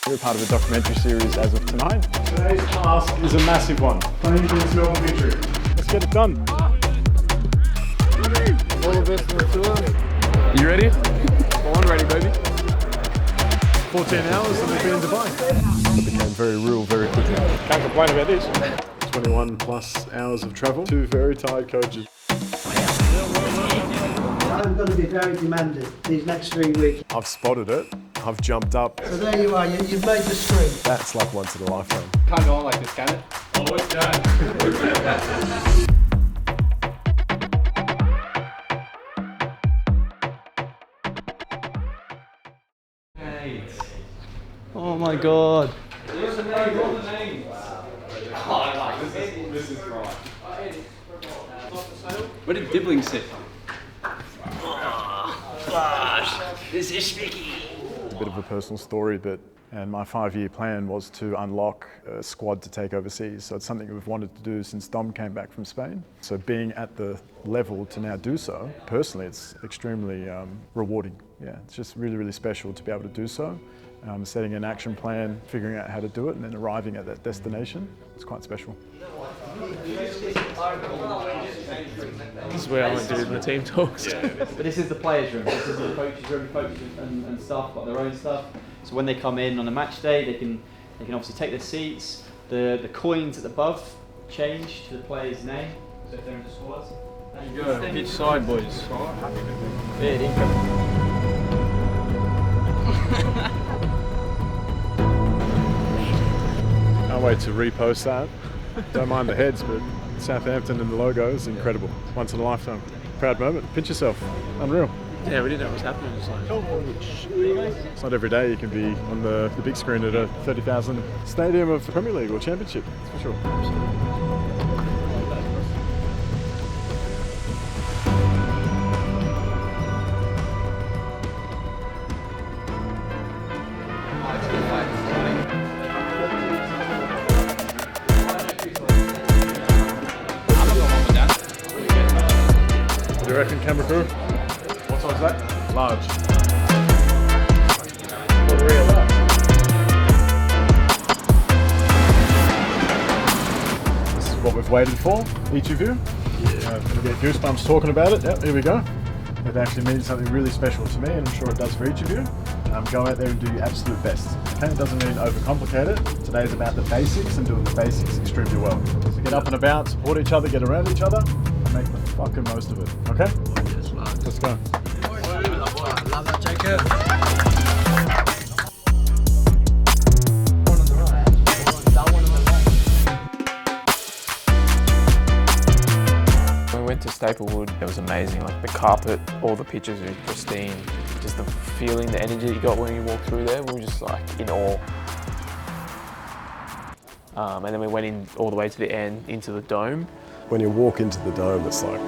We're part of a documentary series as of tonight. Today's task is a massive one. Playing for this Melbourne victory. Let's get it done. All the best for the tour. You ready? Born ready, baby. 14 hours and we'll be in Dubai. It became very real very quickly. Can't complain about this. 21 plus hours of travel. 2 very tired coaches. I'm going to be very demanding these next 3 weeks. I've spotted it. I've jumped up. So there you are, you've made the screen. That's like once in a lifetime. Can't go on like this, can it? Oh, it can. Oh my god. What's the name? What's the name? Oh, this is right. Where did Dibbling sit? This is Vicky. A bit of a personal story, and my 5-year plan was to unlock a squad to take overseas. So it's something we've wanted to do since Dom came back from Spain. So being at the level to now do so, personally, it's extremely rewarding. Yeah, it's just really, really special to be able to do so. Setting an action plan, figuring out how to do it, and then arriving at that destination. It's quite special. This is where I went to do the team talks. But this is the players' room. This is the coaches' room. Coaches and staff got their own stuff. So when they come in on a match day, they can obviously take their seats. The coins at the above change to the player's name. So if they're in the squads. Go pitch side, boys. Bit incredible. Can't wait to repost that. Don't mind the heads, but Southampton and the logo is incredible. Once in a lifetime. Proud moment. Pinch yourself. Unreal. Yeah, we didn't know what was happening. It's like, It's not every day you can be on the big screen at a 30,000 stadium of Premier League or Championship, that's for sure. What do you reckon, camera crew? What size is that? Large. This is what we've waited for, each of you. Yeah. I'm going to get goosebumps talking about it. Yep, here we go. It actually means something really special to me, and I'm sure it does for each of you. Go out there and do your absolute best. Okay, it doesn't mean overcomplicate it. Today is about the basics and doing the basics extremely well. So get up and about, support each other, get around each other, and make the fucking most of it. Okay? Let's go. Love that, Jacob. when we went to Staplewood, it was amazing. Like the carpet, all the pictures are pristine. Just the feeling, the energy you got when you walked through there, we were just like in awe. And then we went in all the way to the end, into the dome. When you walk into the dome, it's like...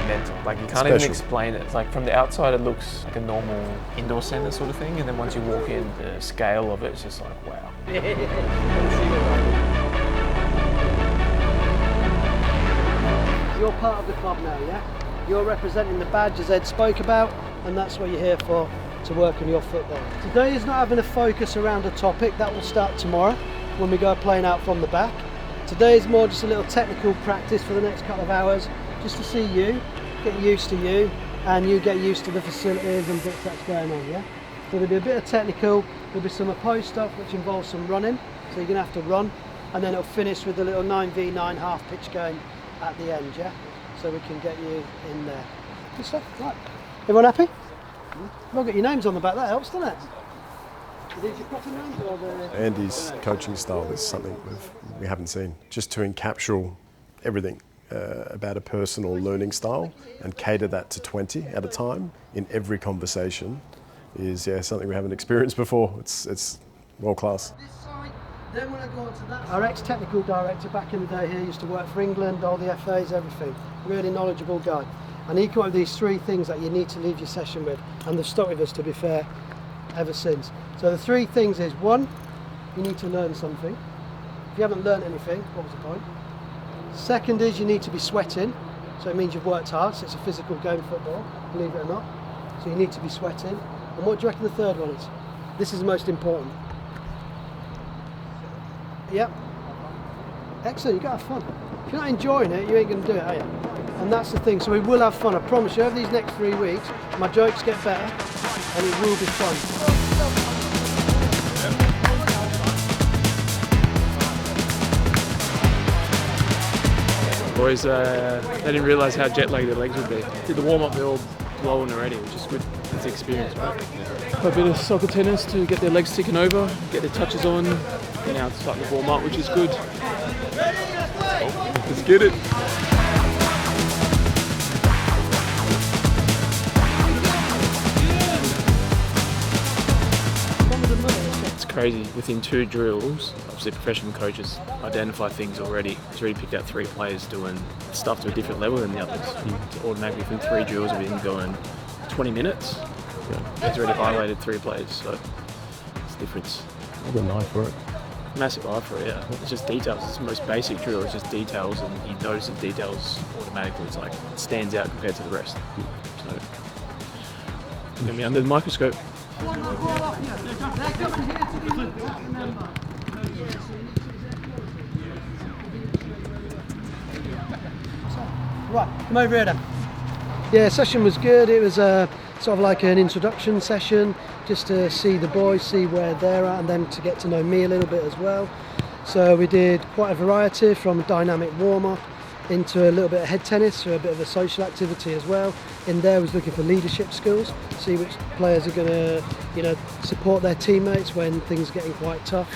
mental. Like you can't even explain it. It's like from the outside it looks like a normal indoor centre sort of thing, and then once you walk in, the scale of it is just like, wow. You're part of the club now, yeah? You're representing the badge as Ed spoke about, and that's what you're here for, to work on your football. Today is not having a focus around a topic. That will start tomorrow when we go playing out from the back. Today is more just a little technical practice for the next couple of hours, just to see you, get used to you, and you get used to the facilities and bits that's going on, yeah? So there'll be a bit of technical, there'll be some opposed stuff which involves some running, so you're going to have to run, and then it'll finish with a little 9v9 half pitch game at the end, yeah? So we can get you in there. Good stuff, right. Everyone happy? Well, get your names on the back, that helps, doesn't it? Are these your proper names or the... Andy's coaching style is something we haven't seen. Just to encapsulate everything about a personal learning style and cater that to 20 at a time in every conversation is something we haven't experienced before. It's world class. Then when I go on to that, our ex-technical director back in the day here used to work for England, all the FAs, everything. Really knowledgeable guy. And he came up with these 3 things that you need to leave your session with, and they've stuck with us, to be fair, ever since. So the 3 things is, 1, you need to learn something. If you haven't learned anything, what was the point? Second is you need to be sweating. So it means you've worked hard, so it's a physical game, football, believe it or not. So you need to be sweating. And what do you reckon the third one is? This is the most important. Yep. Excellent, you've got to have fun. If you're not enjoying it, you ain't going to do it, are you? And that's the thing, so we will have fun. I promise you, over these next 3 weeks, my jokes get better and it will be fun. Boys, they didn't realise how jet lagged their legs would be. Did the warm up, they're all blowing already, which is good. It's the experience, right? A bit of soccer tennis to get their legs ticking over, get their touches on. And now it's starting to warm up, which is good. Let's get it. It's crazy. Within 2 drills, obviously professional coaches identify things already. He's already picked out 3 players doing stuff to a different level than the others. So automatically within 3 drills of him going 20 minutes, he's already violated 3 players. So it's the difference. I've got an eye for it. Massive eye for it, yeah. It's just details. It's the most basic drill. It's just details, and you notice the details automatically. It's like it stands out compared to the rest. So, gonna be under the microscope. Right, come over here then. Yeah, session was good. It was sort of like an introduction session, just to see the boys, see where they're at, and then to get to know me a little bit as well. So we did quite a variety, from a dynamic warm-up into a little bit of head tennis, so a bit of a social activity as well. In there, I was looking for leadership skills, see which players are going to, support their teammates when things are getting quite tough.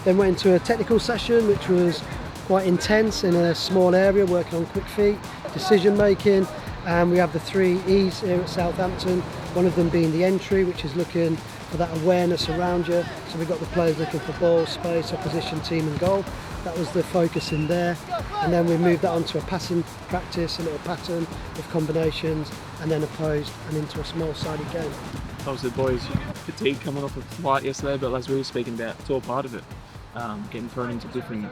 Then went into a technical session, which was quite intense in a small area, working on quick feet, decision making. And we have the 3 E's here at Southampton, one of them being the entry, which is looking for that awareness around you. So we've got the players looking for ball, space, opposition, team and goal. That was the focus in there. And then we moved that onto a passing practice, a little pattern with combinations, and then opposed and into a small-sided game. Obviously the boys, fatigue coming off of flight yesterday, but as we were speaking about, it's all part of it. Getting thrown into different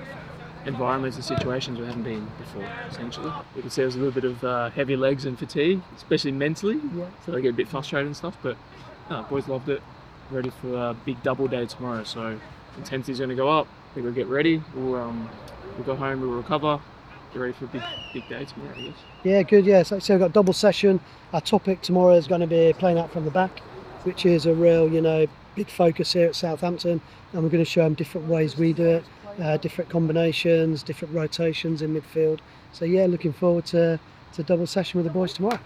environments and situations we haven't been before, essentially. We could see there was a little bit of heavy legs and fatigue, especially mentally, so they get a bit frustrated and stuff, but boys loved it. Ready for a big double day tomorrow, so intensity's going to go up. We're going to get ready, we'll go home, we'll recover, get ready for a big day tomorrow, I guess. Yeah, good, yeah. So we've got double session. Our topic tomorrow is going to be playing out from the back, which is a real, big focus here at Southampton, and we're going to show them different ways we do it. Different combinations, different rotations in midfield. So yeah, looking forward to double session with the boys tomorrow.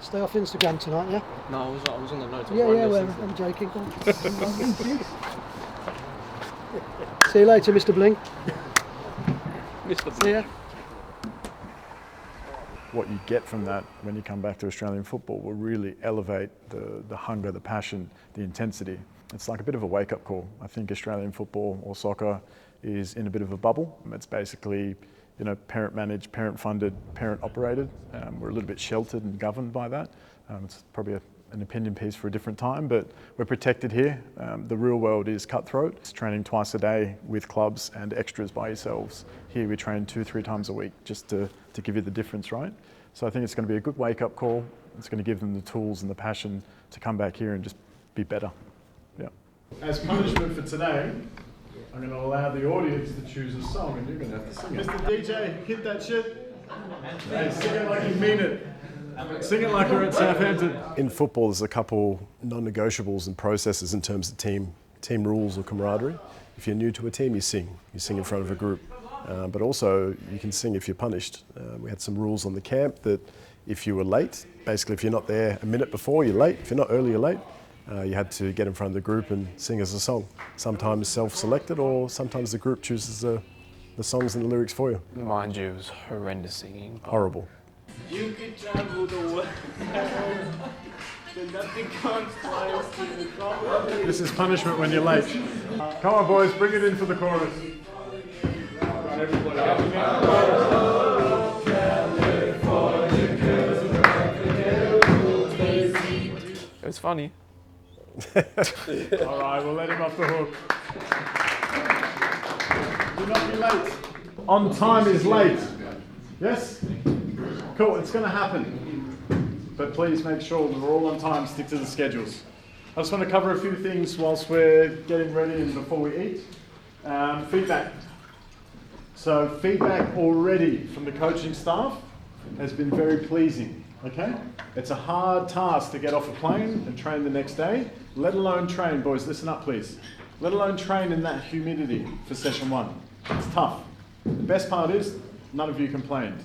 Stay off Instagram tonight, yeah? No, I was on the note. I'm joking. See you later, Mr. Bling. See ya. What you get from that when you come back to Australian football will really elevate the hunger, the passion, the intensity. It's like a bit of a wake-up call. I think Australian football or soccer is in a bit of a bubble. It's basically, parent-managed, parent-funded, parent-operated. We're a little bit sheltered and governed by that. It's probably an opinion piece for a different time, but we're protected here. The real world is cutthroat. It's training twice a day with clubs and extras by yourselves. Here we train 2-3 times a week just to give you the difference, right? So I think it's going to be a good wake-up call. It's going to give them the tools and the passion to come back here and just be better. Yeah. As punishment for today, I'm going to allow the audience to choose a song, and you're going to have to sing it. Mr. DJ, hit that shit. Hey, sing it like you mean it. Sing it like we're at Southampton. In football, there's a couple non-negotiables and processes in terms of team rules or camaraderie. If you're new to a team, you sing in front of a group. But also, you can sing if you're punished. We had some rules on the camp that if you were late, basically if you're not there a minute before, you're late. If you're not early, you're late. You had to get in front of the group and sing as a song. Sometimes self-selected, or sometimes the group chooses the songs and the lyrics for you. Mind you, it was horrendous singing. Horrible. You could travel the world, but nothing comes close to the cover. This is punishment when you're late. Come on, boys, bring it in for the chorus. It was funny. All right, we'll let him off the hook. Do not be late. On time is late. Yes? Cool, it's going to happen. But please make sure that we're all on time, stick to the schedules. I just want to cover a few things whilst we're getting ready and before we eat. Feedback. So feedback already from the coaching staff has been very pleasing, okay? It's a hard task to get off a plane and train the next day, let alone train, boys, listen up please, let alone train in that humidity for session 1. It's tough. The best part is, none of you complained.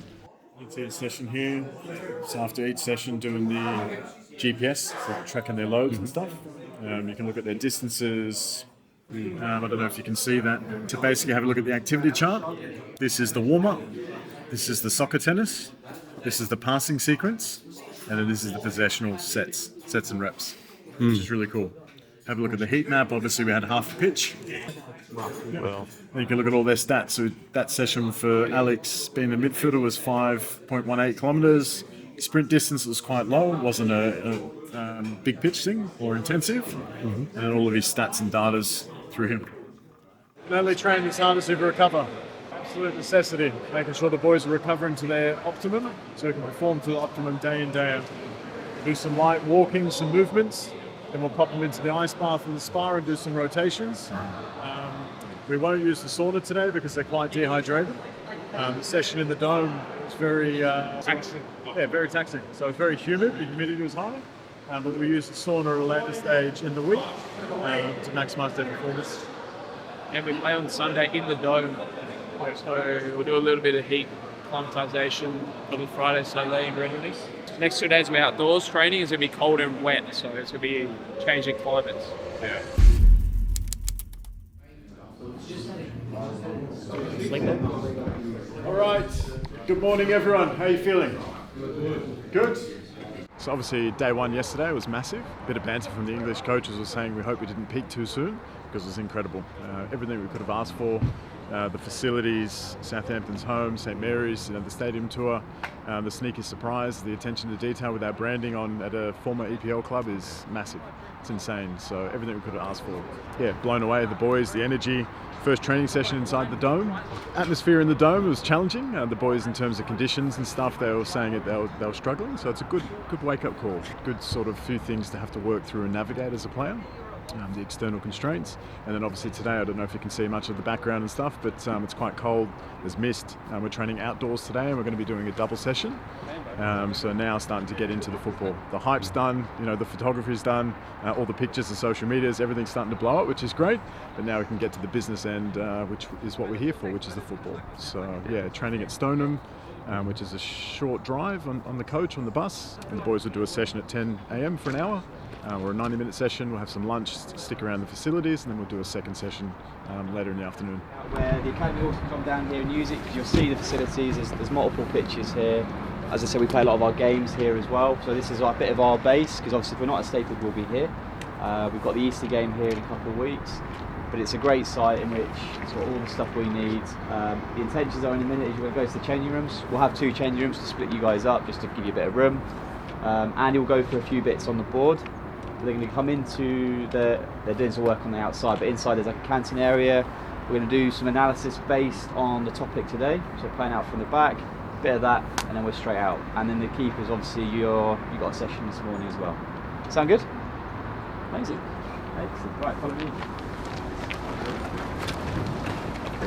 You can see the session here, so after each session doing the GPS, so tracking their loads and stuff. You can look at their distances. I don't know if you can see that. To basically have a look at the activity chart, this is the warm-up, this is the soccer tennis, this is the passing sequence, and then this is the possessional sets and reps, which is really cool. Have a look at the heat map. Obviously, we had half the pitch. Well, you can look at all their stats. So that session for Alex, being a midfielder, was 5.18 kilometres. Sprint distance was quite low. It wasn't a big pitch thing or intensive. And all of his stats and data's through him. Only training is hard to recover. Absolute necessity. Making sure the boys are recovering to their optimum, so they can perform to the optimum day in, day out. Do some light walking, some movements. Then we'll pop them into the ice bath and the spa and do some rotations. We won't use the sauna today because they're quite dehydrated. The session in the dome is very taxing. Yeah, very taxing. So it's very humid. The humidity was high. But we use the sauna at a later stage in the week to maximise their performance. And we play on Sunday in the dome. So we'll do a little bit of heat acclimatisation on Friday, Sunday in Greenwich. Next 2 days we're outdoors training. It's going to be cold and wet, so it's going to be changing climates. Yeah. All right. Good morning, everyone. How are you feeling? Good. So obviously day 1 yesterday was massive. A bit of banter from the English coaches was saying we hope we didn't peak too soon because it was incredible. Everything we could have asked for. The facilities, Southampton's home, St Mary's, the stadium tour, the sneaky surprise, the attention to detail with our branding on at a former EPL club is massive. It's insane. So everything we could have asked for. Yeah, blown away. The boys, the energy. First training session inside the dome. Atmosphere in the dome was challenging. The boys, in terms of conditions and stuff, they were saying it. They were struggling. So it's a good wake-up call. Good sort of few things to have to work through and navigate as a player. The external constraints, and then obviously today, I don't know if you can see much of the background and stuff, but it's quite cold, there's mist. We're training outdoors today and we're going to be doing a double session. So now starting to get into the football. The hype's done, the photography's done, all the pictures, the social medias, everything's starting to blow up, which is great, but now we can get to the business end, which is what we're here for, which is the football. So yeah, training at Stoneham, which is a short drive on the coach, on the bus, and the boys will do a session at 10 a.m. for an hour. We're a 90-minute session, we'll have some lunch, stick around the facilities, and then we'll do a second session later in the afternoon. Where the academy also come down here and use it, because you'll see the facilities, there's multiple pitches here. As I said, we play a lot of our games here as well, so this is a bit of our base, because obviously if we're not at Staples, we'll be here. We've got the Easter game here in a couple of weeks, but it's a great site in which it's got all the stuff we need. The intentions are in a minute is you're going to go to the changing rooms. We'll have 2 changing rooms to split you guys up, just to give you a bit of room. Andy will go through a few bits on the board. They're going to come into they're doing some work on the outside, but inside there's like a canteen area. We're going to do some analysis based on the topic today, so playing out from the back, a bit of that, and then we're straight out. And then the keepers, obviously, you got a session this morning as well. Sound good? Amazing. Excellent. Right, follow me.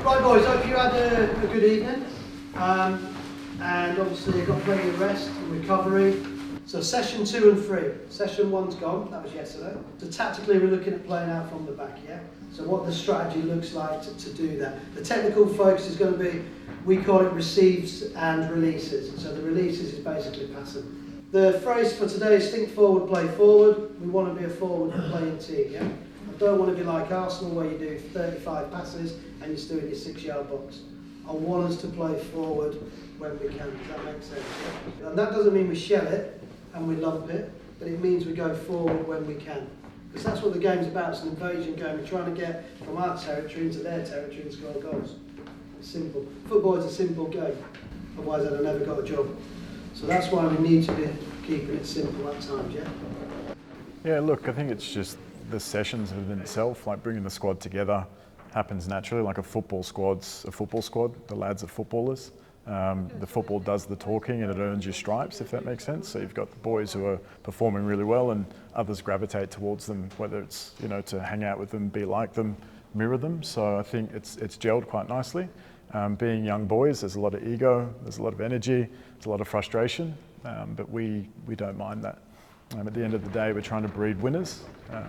Right, boys, hope you had a good evening. And obviously you've got plenty of rest and recovery. So session 2 and 3. Session 1's gone, that was yesterday. So tactically we're looking at playing out from the back, yeah? So what the strategy looks like to do that. The technical focus is going to be, we call it receives and releases. So the releases is basically passing. The phrase for today is think forward, play forward. We want to be a forward playing team, yeah? I don't want to be like Arsenal where you do 35 passes and you're still in your 6-yard box. I want us to play forward when we can. Does that make sense? Yeah? And that doesn't mean we shell it and we lump it, but it means we go forward when we can. Because that's what the game's about. It's an invasion game. We're trying to get from our territory into their territory and score goals. It's simple. Football is a simple game. Otherwise I'd have never got a job. So that's why we need to be keeping it simple at times, yeah? Yeah, look, I think it's just the sessions in itself, like bringing the squad together, happens naturally. Like a football squad's a football squad. The lads are footballers. The football does the talking and it earns you stripes, if that makes sense. So you've got the boys who are performing really well and others gravitate towards them, whether it's, you know, to hang out with them, be like them, mirror them. So I think it's gelled quite nicely. Being young boys, there's a lot of ego, there's a lot of energy, there's a lot of frustration, but we don't mind that. At the end of the day, we're trying to breed winners.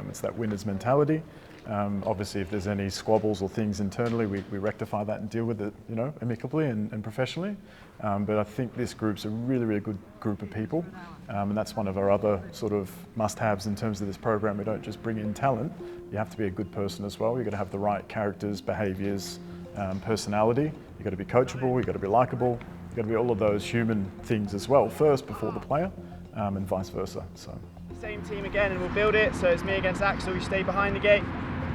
It's that winner's mentality. Obviously, if there's any squabbles or things internally, we rectify that and deal with it, you know, amicably and professionally. But I think this group's a really, really good group of people. And that's one of our other sort of must-haves in terms of this program. We don't just bring in talent. You have to be a good person as well. You've got to have the right characters, behaviours, personality. You've got to be coachable, you've got to be likeable. You've got to be all of those human things as well, first before the player, and vice versa. So. Same team again, and we'll build it. So it's me against Axel. You stay behind the gate.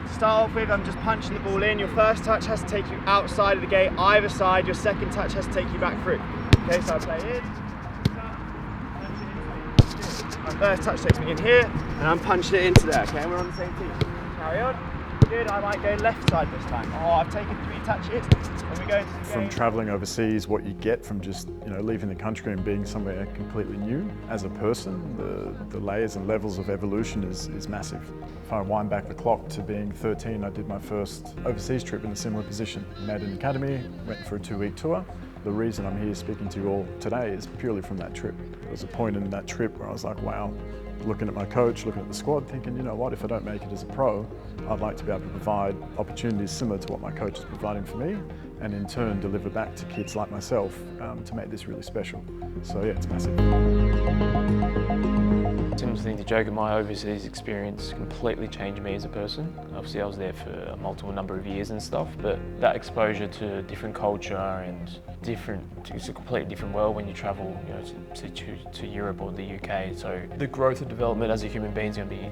To start off with, I'm just punching the ball in. Your first touch has to take you outside of the gate, either side. Your second touch has to take you back through. Okay, so I play in. My first touch takes me in here, and I'm punching it into there. Okay, we're on the same team. Carry on. Good. I might go left side this time. Oh, I've taken 3 touches, and we go into the From travelling overseas, what you get from just, you know, leaving the country and being somewhere completely new as a person, the layers and levels of evolution is massive. If I wind back the clock to being 13, I did my first overseas trip in a similar position. Southampton Academy, went for a 2-week tour. The reason I'm here speaking to you all today is purely from that trip. There was a point in that trip where I was like, wow, looking at my coach, looking at the squad, thinking, you know what, if I don't make it as a pro, I'd like to be able to provide opportunities similar to what my coach is providing for me, and in turn deliver back to kids like myself to make this really special. So yeah, it's massive. Similar thing to Joker, my overseas experience completely changed me as a person. Obviously I was there for a multiple number of years and stuff, but that exposure to different culture and it's a completely different world when you travel, you know, to Europe or the UK. So the growth and development as a human being is going to be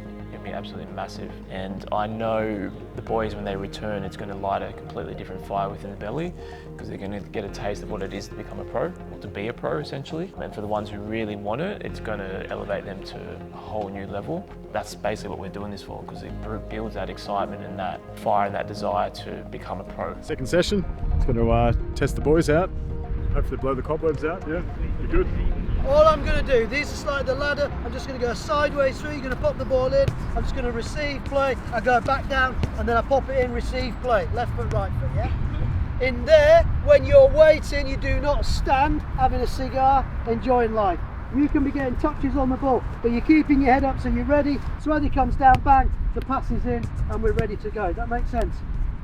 absolutely massive. And I know the boys, when they return, it's going to light a completely different fire within the belly, because they're going to get a taste of what it is to become a pro, or to be a pro essentially. And for the ones who really want it, it's going to elevate them to a whole new level. That's basically what we're doing this for, because it builds that excitement and that fire and that desire to become a pro. Second session, it's going to test the boys out. Hopefully blow the cobwebs out, yeah, you're good. All I'm going to do, these are like the ladder, I'm just going to go sideways through, you're going to pop the ball in, I'm just going to receive, play, I go back down, and then I pop it in, receive, play, left foot, right foot, yeah? In there, when you're waiting, you do not stand, having a cigar, enjoying life. You can be getting touches on the ball, but you're keeping your head up so you're ready, so when he comes down, bang, the pass is in, and we're ready to go. That makes sense,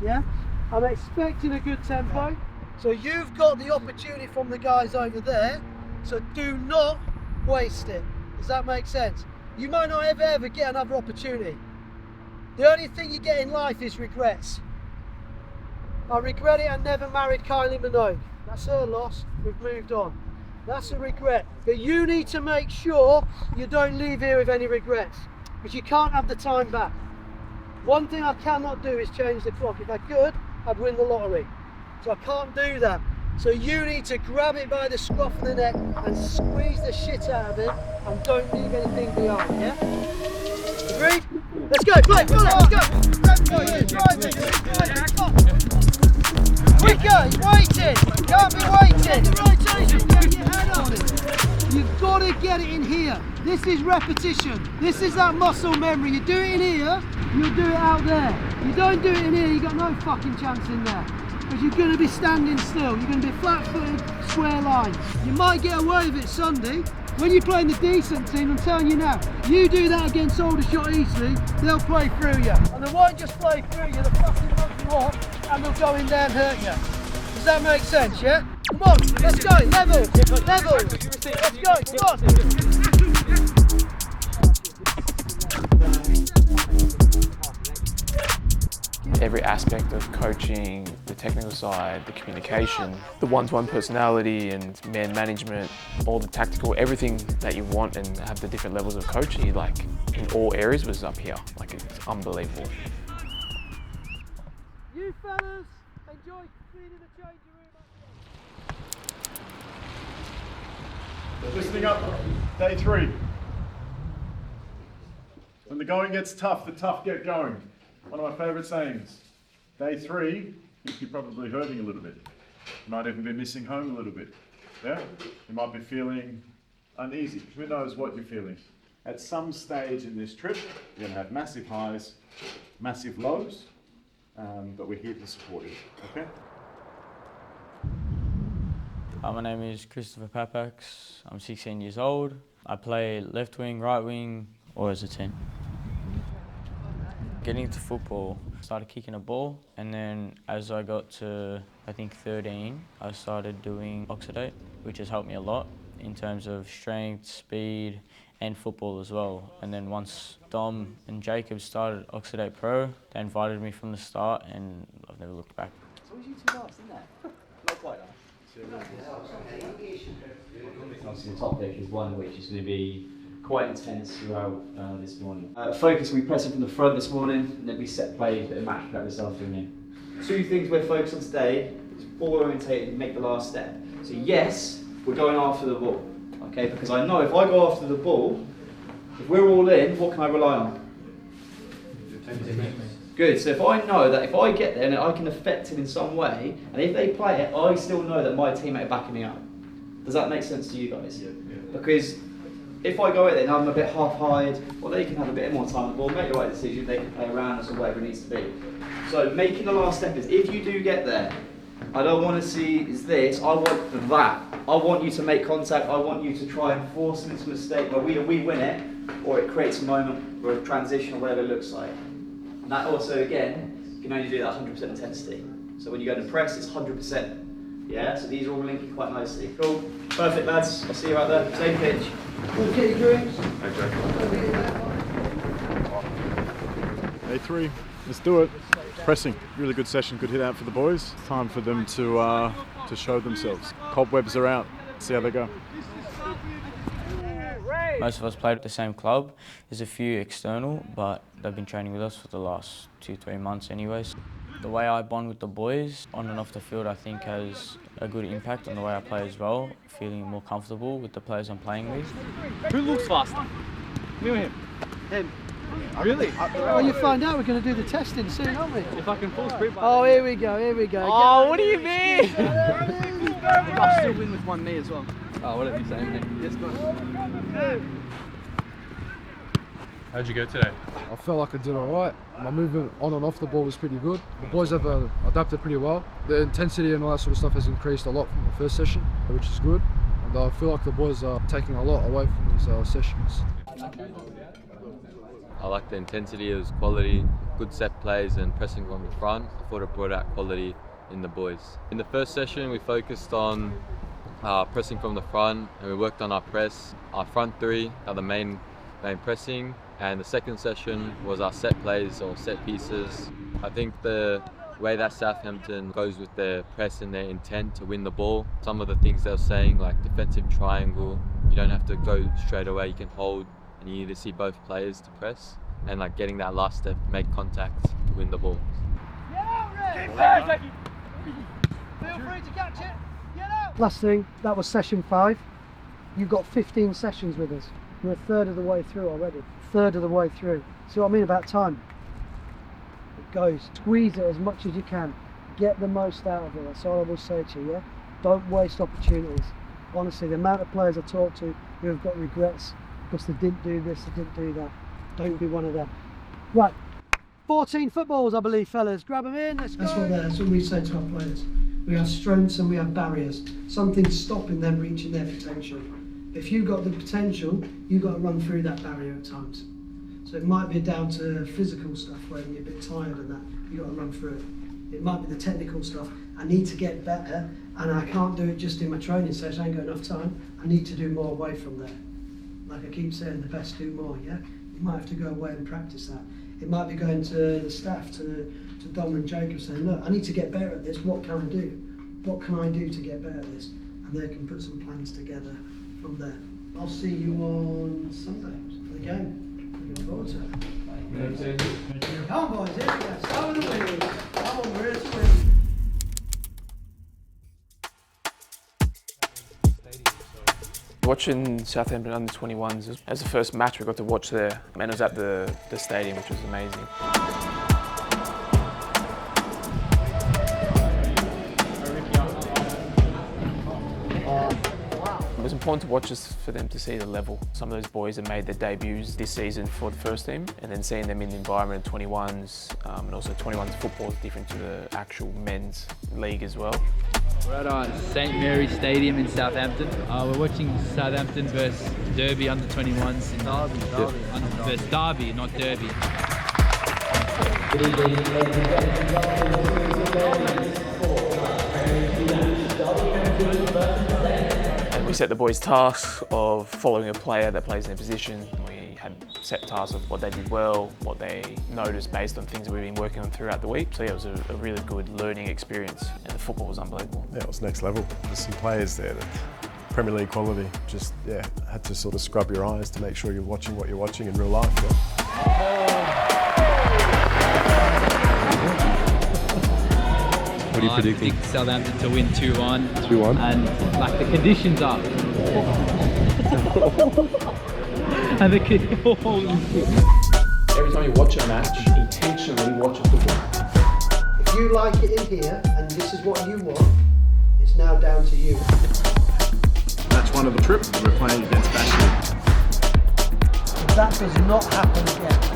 yeah? I'm expecting a good tempo, so you've got the opportunity from the guys over there, so do not waste it. Does that make sense? You might not ever get another opportunity. The only thing you get in life is regrets. I regret it I never married Kylie Minogue. That's her loss, we've moved on. That's a regret. But you need to make sure you don't leave here with any regrets, because you can't have the time back. One thing I cannot do is change the clock. If I could, I'd win the lottery. So I can't do that. So you need to grab it by the scruff of the neck and squeeze the shit out of it, and don't leave anything behind, yeah? Agreed? Let's go, play, let's go! Quicker, he's waiting! Can't be waiting! Rotation, get your head on it! You've got to get it in here. This is repetition. This is that muscle memory. You do it in here, you'll do it out there. You don't do it in here, you've got no fucking chance in there. Because you're going to be standing still, you're going to be flat-footed, square lines. You might get away with it Sunday. When you're playing the decent team, I'm telling you now, you do that against Aldershot Eastleigh, they'll play through you. And they won't just play through you, they'll fucking knock you off, and they'll go in there and hurt you. Does that make sense, yeah? Come on, let's go, level, let's go, come on. Every aspect of coaching, the technical side, the communication, the one-to-one personality and man management, all the tactical, everything that you want and have the different levels of coaching, like in all areas was up here. Like it's unbelievable. You fellas, enjoy cleaning the changing room. Listening up, day 3. When the going gets tough, the tough get going. One of my favourite sayings. Day 3, you're probably hurting a little bit. You might even be missing home a little bit. Yeah? You might be feeling uneasy. Who knows what you're feeling? At some stage in this trip, you're going to have massive highs, massive lows, but we're here to support you, okay? My name is Christopher Papax. I'm 16 years old. I play left wing, right wing, or as a 10. Getting into football, I started kicking a ball, and then as I got to, I think 13, I started doing Oxidate, which has helped me a lot in terms of strength, speed, and football as well. And then once Dom and Jacob started Oxidate Pro, they invited me from the start, and I've never looked back. It's always you two last, isn't it? Not quite last. Obviously the top pick is one which is going to be quite intense throughout this morning. Focus, we pressing from the front this morning, and then we set plays that are match practice this afternoon. Two things we're focused on today is ball orientated and make the last step. So yes, we're going after the ball, okay? Because I know if I go after the ball, if we're all in, what can I rely on? Good, so if I know that if I get there and I can affect it in some way, and if they play it, I still know that my teammate are backing me up. Does that make sense to you guys? Yeah. Because if I go out there and I'm a bit half-hired, well, they can have a bit more time on the ball, make the right decision, they can play around us or whatever it needs to be. So making the last step is, if you do get there, I don't want to see is this, I want that. I want you to make contact, I want you to try and force them into a mistake where we win it, or it creates a moment or a transition or whatever it looks like. And that also, again, you can only do that 100% intensity. So when you go to press, it's 100%. Yeah, so these are all linking quite nicely. Cool, perfect lads, I'll see you out there, same pitch. Okay, your drinks. Day 3, let's do it. Pressing, really good session, good hit out for the boys. Time for them to show themselves. Cobwebs are out, see how they go. Most of us played at the same club. There's a few external, but they've been training with us for the last 2-3 months anyways. The way I bond with the boys on and off the field, I think has a good impact on the way I play as well, feeling more comfortable with the players I'm playing with. Who looks faster? Me or him? Him. Really? Well, you find out, we're going to do the testing soon, aren't we? If I can full sprint. Oh, here we go, here we go. Oh, what do you mean? I'll still win with one knee as well. Oh, whatever you say, mate. Yes, guys. How'd you go today? I felt like I did alright. My movement on and off the ball was pretty good. The boys have adapted pretty well. The intensity and all that sort of stuff has increased a lot from the first session, which is good. And I feel like the boys are taking a lot away from these sessions. I like the intensity, it was quality, good set plays and pressing from the front. I thought it brought out quality in the boys. In the first session we focused on pressing from the front and we worked on our press. Our front three are the main pressing, and the second session was our set plays or set pieces. I think the way that Southampton goes with their press and their intent to win the ball, some of the things they were saying like defensive triangle, you don't have to go straight away, you can hold, and you need to see both players to press, and like getting that last step, make contact to win the ball. Feel free to catch it. Get out. Last thing, that was session 5. You've got 15 sessions with us. You're a third of the way through already. Third of the way through. See what I mean about time? It goes. Squeeze it as much as you can. Get the most out of it. That's all I will say to you, yeah? Don't waste opportunities. Honestly, the amount of players I talk to who have got regrets because they didn't do this, they didn't do that. Don't be one of them. Right, 14 footballs I believe, fellas. Grab them in, let's go. That's what we say to our players. We have strengths and we have barriers. Something's stopping them reaching their potential. If you've got the potential, you've got to run through that barrier at times. So it might be down to physical stuff where you're a bit tired and that, you've got to run through it. It might be the technical stuff. I need to get better and I can't do it just in my training session, I ain't got enough time. I need to do more away from there. Like I keep saying, the best do more, yeah? You might have to go away and practice that. It might be going to the staff, to Dom and Jacob saying, look, I need to get better at this, what can I do? What can I do to get better at this? And they can put some plans together from there. I'll see you on Sunday for the game. Looking forward to it. Thank you. Come on boys, here we go. Start with the wins. Come on, we're here to win. Watching Southampton under 21s as the first match we got to watch there, and it was at the stadium, which was amazing. important to watch just for them to see the level. Some of those boys have made their debuts this season for the first team, and then seeing them in the environment of 21s, and also 21s football is different to the actual men's league as well. We're at St Mary's Stadium in Southampton. We're watching Southampton versus Derby under 21s. Derby. Versus Derby, not Derby. And we set the boys tasks of following a player that plays in their position. We had set tasks of what they did well, what they noticed based on things that we've been working on throughout the week. So yeah, it was a really good learning experience, and the football was unbelievable. Yeah, it was next level. There's some players there that Premier League quality. Just had to sort of scrub your eyes to make sure you're watching what you're watching in real life. What are you predicting? I think Southampton to win 2-1. 2-1? And like the conditions are. And the Every time you watch a match, intentionally watch a football. If you like it in here and this is what you want, it's now down to you. Match 1 of the trip, we're playing against Bashley. If that does not happen again,